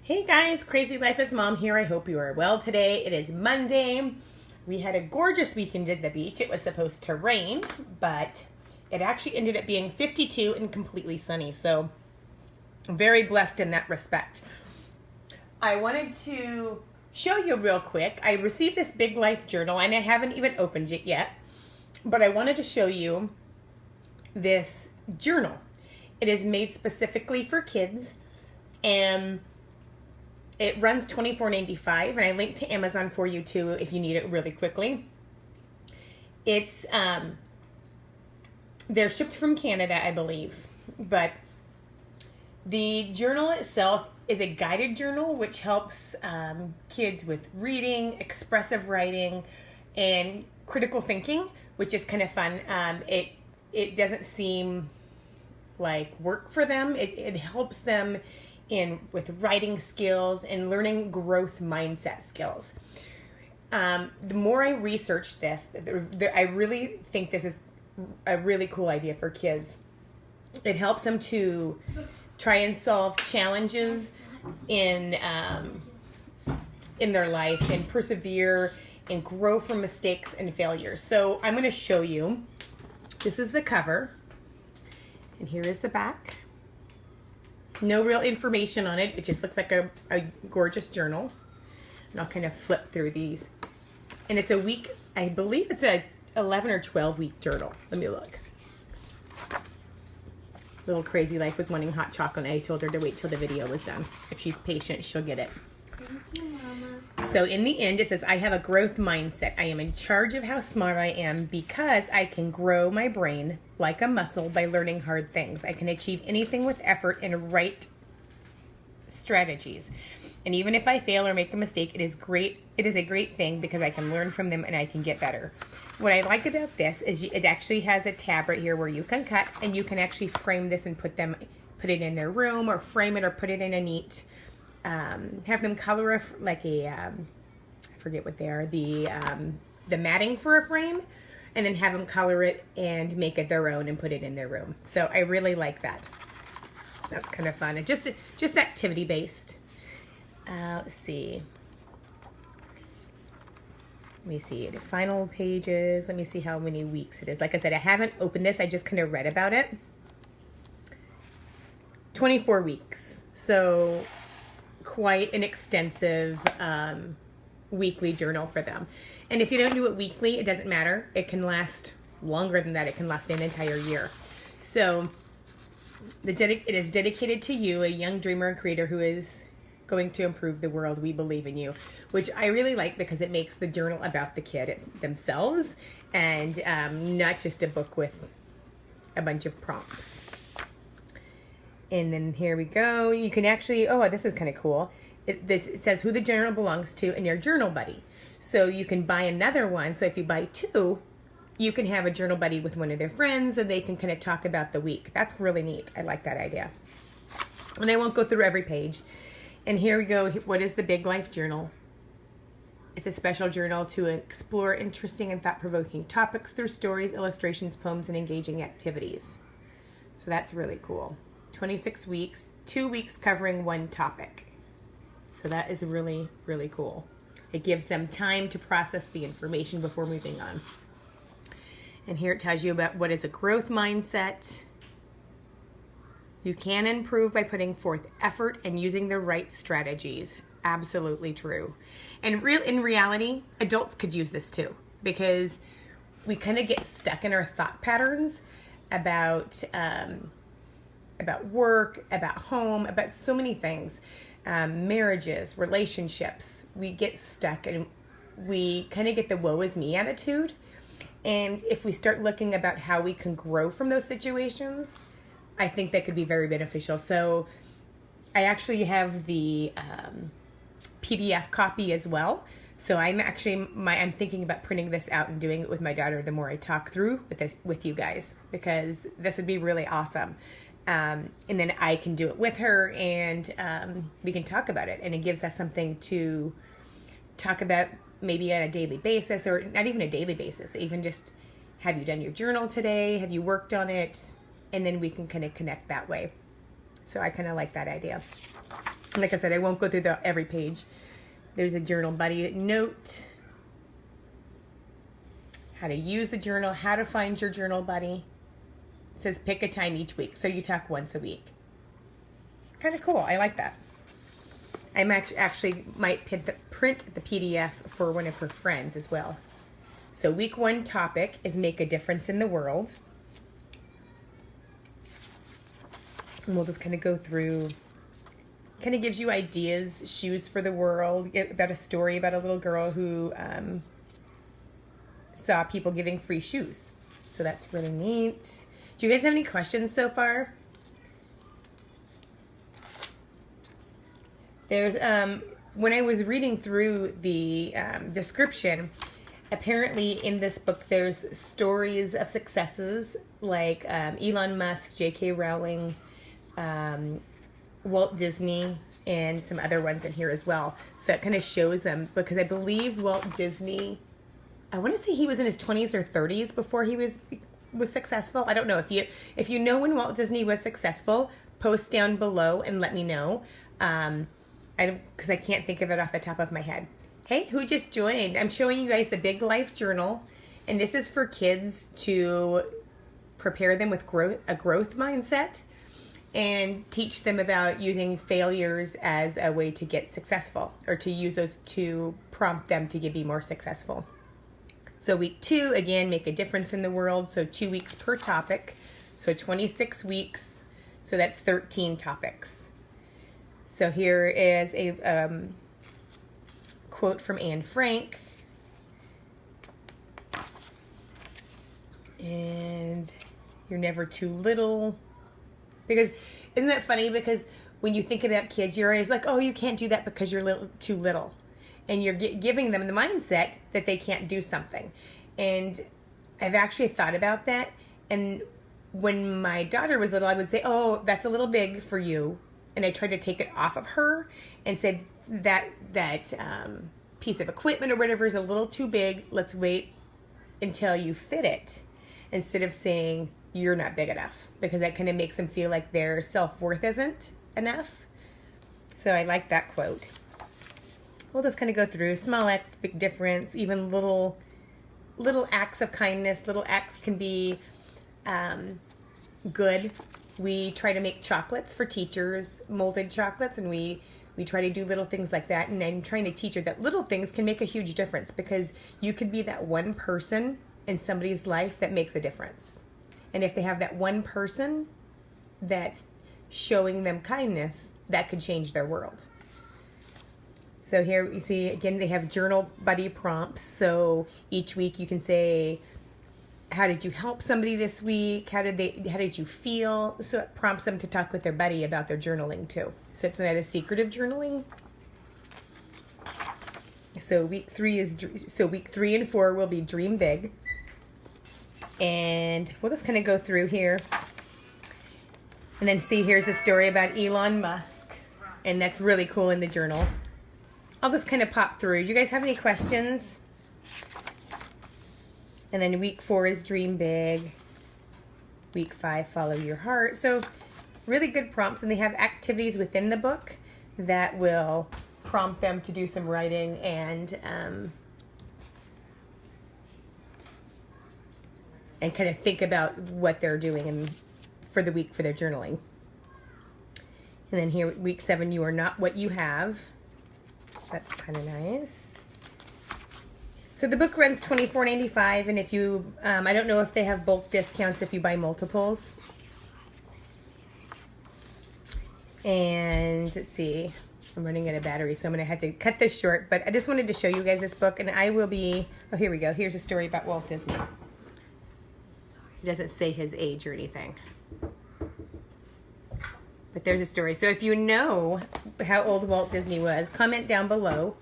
Hey guys, Crazy Life as Mom here. I hope you are well today. It is Monday. We had a gorgeous weekend at the beach. It was supposed to rain, but it actually ended up being 52 and completely sunny. So I'm very blessed in that respect. I wanted to show you real quick. I received this Big Life journal and I haven't even opened it yet, but I wanted to show you this journal. It is made specifically for kids and it runs $24.95, and I linked to Amazon for you too if you need it really quickly. It's they're shipped from Canada, I believe, but the journal itself is a guided journal which helps kids with reading, expressive writing, and critical thinking, which is kind of fun. It doesn't seem like work for them. It helps them with writing skills and learning growth mindset skills. The more I researched this, I really think this is a really cool idea for kids. It helps them to try and solve challenges in their life and persevere and grow from mistakes and failures. So I'm going to show you. This is the cover, and here is the back. No real information on it. It just looks like a gorgeous journal. And I'll kind of flip through these. And it's a week, I believe it's a 11 or 12 week journal. Let me look. Little Crazy Life was wanting hot chocolate, and I told her to wait till the video was done. If she's patient, she'll get it. Thank you, Mama. So in the end, it says, I have a growth mindset. I am in charge of how smart I am because I can grow my brain like a muscle by learning hard things. I can achieve anything with effort and right strategies. And even if I fail or make a mistake, it is great. It is a great thing because I can learn from them and I can get better. What I like about this is it actually has a tab right here where you can cut and you can actually frame this and put it in their room, or frame it or put it in a neat, have them color like a, I forget what they are, the matting for a frame, and then have them color it and make it their own and put it in their room. So I really like that. That's kind of fun. And just activity based. Let's see. Let me see the final pages. Let me see how many weeks it is. Like I said, I haven't opened this. I just kind of read about it. 24 weeks. So quite an extensive weekly journal for them. And if you don't do it weekly, it doesn't matter. It can last longer than that. It can last an entire year. So it is dedicated to you, a young dreamer and creator who is going to improve the world. We believe in you, which I really like because it makes the journal about the kid themselves and not just a book with a bunch of prompts. And then here we go. You can actually, this is kind of cool. It says who the journal belongs to and your journal buddy. So you can buy another one. So if you buy two, you can have a journal buddy with one of their friends and they can kind of talk about the week. That's really neat. I like that idea. And I won't go through every page. And here we go. What is the Big Life Journal? It's a special journal to explore interesting and thought-provoking topics through stories, illustrations, poems, and engaging activities. So that's really cool. 26 weeks, 2 weeks covering one topic. So that is really, really cool. It gives them time to process the information before moving on. And here it tells you about what is a growth mindset. You can improve by putting forth effort and using the right strategies. Absolutely true. And in reality, adults could use this too, because we kind of get stuck in our thought patterns about work, about home, about so many things, marriages, relationships. We get stuck and we kind of get the woe is me attitude. And if we start looking about how we can grow from those situations, I think that could be very beneficial. So I actually have the PDF copy as well. So I'm thinking about printing this out and doing it with my daughter the more I talk through with you guys, because this would be really awesome. And then I can do it with her and we can talk about it. And it gives us something to talk about maybe on a daily basis, or not even a daily basis, even just, have you done your journal today? Have you worked on it? And then we can kind of connect that way. So I kind of like that idea. Like I said, I won't go through every page. There's a journal buddy note. How to use the journal, how to find your journal buddy. It says pick a time each week, so you talk once a week. Kind of cool. I like that. I actually might print the PDF for one of her friends as well. So week 1 topic is make a difference in the world. And we'll just kind of go through, kind of gives you ideas, shoes for the world, about a story about a little girl who saw people giving free shoes. So that's really neat. Do you guys have any questions so far? There's, when I was reading through the description, apparently in this book there's stories of successes like Elon Musk, J.K. Rowling, Walt Disney, and some other ones in here as well. So it kind of shows them, because I believe Walt Disney, I want to say he was in his 20s or 30s before he was successful. I don't know. If you know when Walt Disney was successful, post down below and let me know. Because I can't think of it off the top of my head. Hey, who just joined? I'm showing you guys the Big Life Journal, and this is for kids to prepare them with a growth mindset and teach them about using failures as a way to get successful, or to use those to prompt them to be more successful. So week 2, again, make a difference in the world. So 2 weeks per topic. So 26 weeks. So that's 13 topics. So here is a quote from Anne Frank. And you're never too little. Because, isn't that funny? Because when you think about kids, you're always like, oh, you can't do that because you're too little. And you're giving them the mindset that they can't do something. And I've actually thought about that. And when my daughter was little, I would say, oh, that's a little big for you. And I tried to take it off of her and said that piece of equipment or whatever is a little too big. Let's wait until you fit it, instead of saying you're not big enough, because that kind of makes them feel like their self-worth isn't enough. So I like that quote. We'll just kind of go through small act, big difference, even little acts of kindness. Little acts can be good. We try to make chocolates for teachers, molded chocolates, and we try to do little things like that. And I'm trying to teach her that little things can make a huge difference, because you could be that one person in somebody's life that makes a difference. And if they have that one person that's showing them kindness, that could change their world. So here you see, again, they have journal buddy prompts. So each week you can say, how did you help somebody this week? How did you feel? So it prompts them to talk with their buddy about their journaling too. So it's not a secretive journaling. So week 3 and 4 will be dream big. And we'll just kind of go through here. And then see, here's a story about Elon Musk. And that's really cool in the journal. I'll just kind of pop through. Do you guys have any questions? And then week 4 is dream big. Week 5, follow your heart. So really good prompts. And they have activities within the book that will prompt them to do some writing and kind of think about what they're doing for the week for their journaling. And then here, week 7, you are not what you have. That's kind of nice. So the book runs $24.95, and if you, I don't know if they have bulk discounts if you buy multiples. And let's see, I'm running out of battery, so I'm going to have to cut this short. But I just wanted to show you guys this book, and I will be, oh, here we go. Here's a story about Walt Disney. It doesn't say his age or anything. But there's a story. So if you know how old Walt Disney was, comment down below.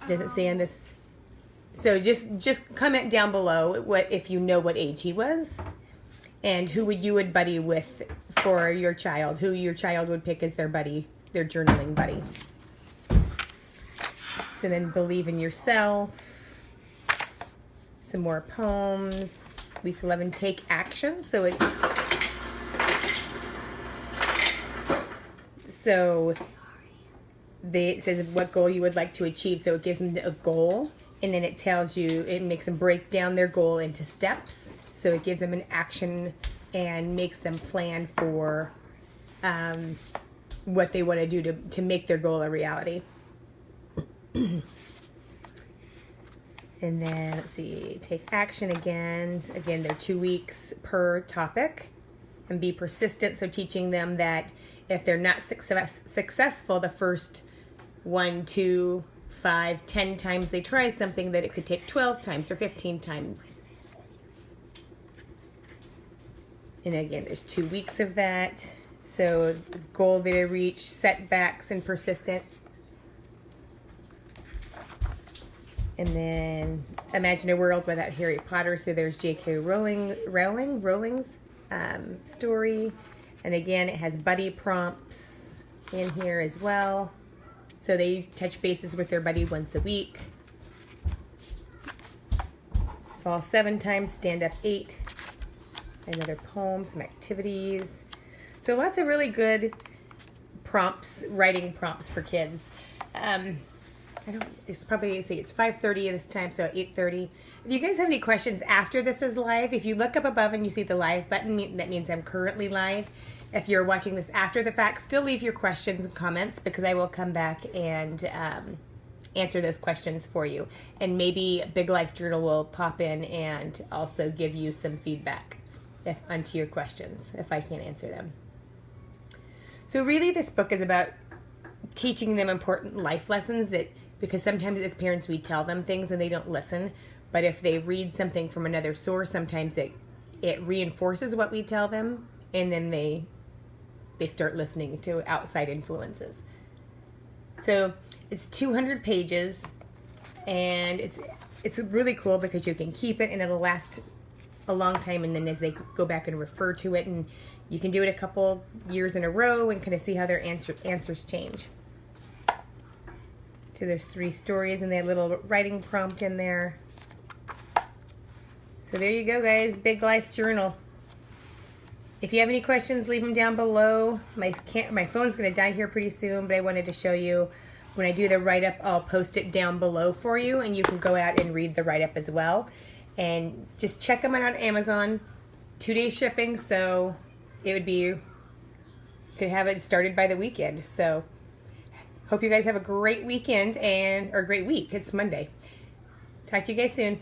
It doesn't say on this. So just comment down below if you know what age he was, and who you would buddy with for your child. Who your child would pick as their buddy, their journaling buddy. So then believe in yourself. Some more poems. Week 11, take action. So it's So it says what goal you would like to achieve. So it gives them a goal, and then it tells you, it makes them break down their goal into steps. So it gives them an action and makes them plan for what they want to do to make their goal a reality. And then, let's see, take action again. Again, they're 2 weeks per topic. And be persistent, so teaching them that if they're not successful the first 1, 2, 5, 10 times they try something, that it could take 12 times or 15 times. And again, there's 2 weeks of that. So goal they reach, setbacks, and persistence. And then imagine a world without Harry Potter. So there's J.K. Rowling's story. And again, it has buddy prompts in here as well. So they touch bases with their buddy once a week. Fall 7 times, stand up 8. Another poem, some activities. So lots of really good prompts, writing prompts for kids. It's probably, say it's 5:30 this time, so 8:30. If you guys have any questions after this is live, if you look up above and you see the live button, that means I'm currently live. If you're watching this after the fact, still leave your questions and comments, because I will come back and answer those questions for you. And maybe Big Life Journal will pop in and also give you some feedback onto your questions if I can't answer them. So really this book is about teaching them important life lessons, because sometimes as parents we tell them things and they don't listen, but if they read something from another source, sometimes it reinforces what we tell them, and then they start listening to outside influences. So it's 200 pages, and it's really cool because you can keep it and it'll last a long time, and then as they go back and refer to it, and you can do it a couple years in a row and kind of see how their answers change. So there's 3 stories and they have a little writing prompt in there. So there you go, guys. Big Life Journal. If you have any questions, leave them down below. My phone's going to die here pretty soon, but I wanted to show you when I do the write-up, I'll post it down below for you, and you can go out and read the write-up as well. And just check them out on Amazon. 2-day shipping, so it would be, you could have it started by the weekend. So hope you guys have a great weekend or great week. It's Monday. Talk to you guys soon.